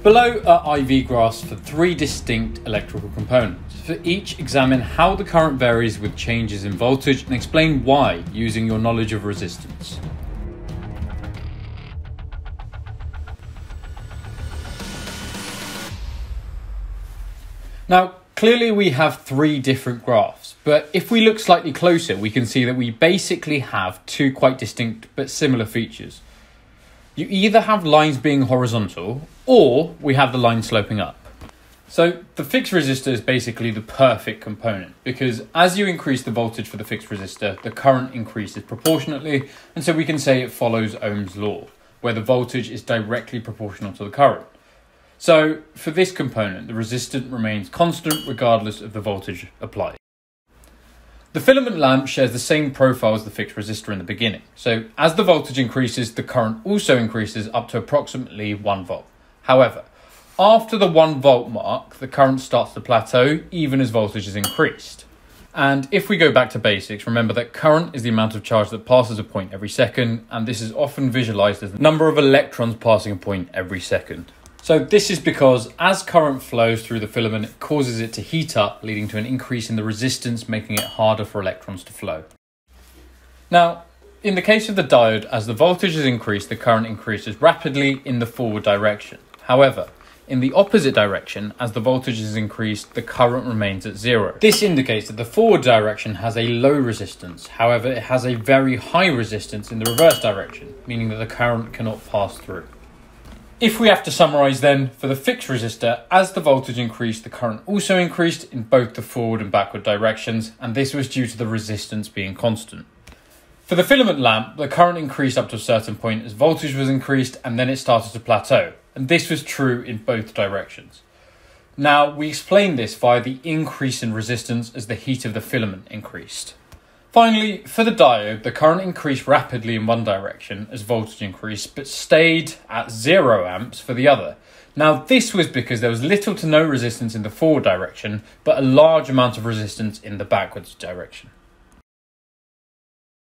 Below are IV graphs for three distinct electrical components. For each, examine how the current varies with changes in voltage and explain why using your knowledge of resistance. Now, clearly we have three different graphs, but if we look slightly closer, we can see that we basically have two quite distinct but similar features. You either have lines being horizontal, or we have the line sloping up. So the fixed resistor is basically the perfect component, because as you increase the voltage for the fixed resistor, the current increases proportionately, and so we can say it follows Ohm's law, where the voltage is directly proportional to the current. So for this component, the resistance remains constant regardless of the voltage applied. The filament lamp shares the same profile as the fixed resistor in the beginning. So as the voltage increases, the current also increases up to approximately 1 volt. However, after the 1 volt mark, the current starts to plateau even as voltage is increased. And if we go back to basics, remember that current is the amount of charge that passes a point every second, and this is often visualized as the number of electrons passing a point every second. So this is because as current flows through the filament, it causes it to heat up, leading to an increase in the resistance, making it harder for electrons to flow. Now, in the case of the diode, as the voltage is increased, the current increases rapidly in the forward direction. However, in the opposite direction, as the voltage is increased, the current remains at zero. This indicates that the forward direction has a low resistance. However, it has a very high resistance in the reverse direction, meaning that the current cannot pass through. If we have to summarise then, for the fixed resistor, as the voltage increased, the current also increased in both the forward and backward directions, and this was due to the resistance being constant. For the filament lamp, the current increased up to a certain point as voltage was increased, and then it started to plateau, and this was true in both directions. Now, we explained this via the increase in resistance as the heat of the filament increased. Finally, for the diode, the current increased rapidly in one direction as voltage increased, but stayed at 0 amps for the other. Now, this was because there was little to no resistance in the forward direction, but a large amount of resistance in the backwards direction.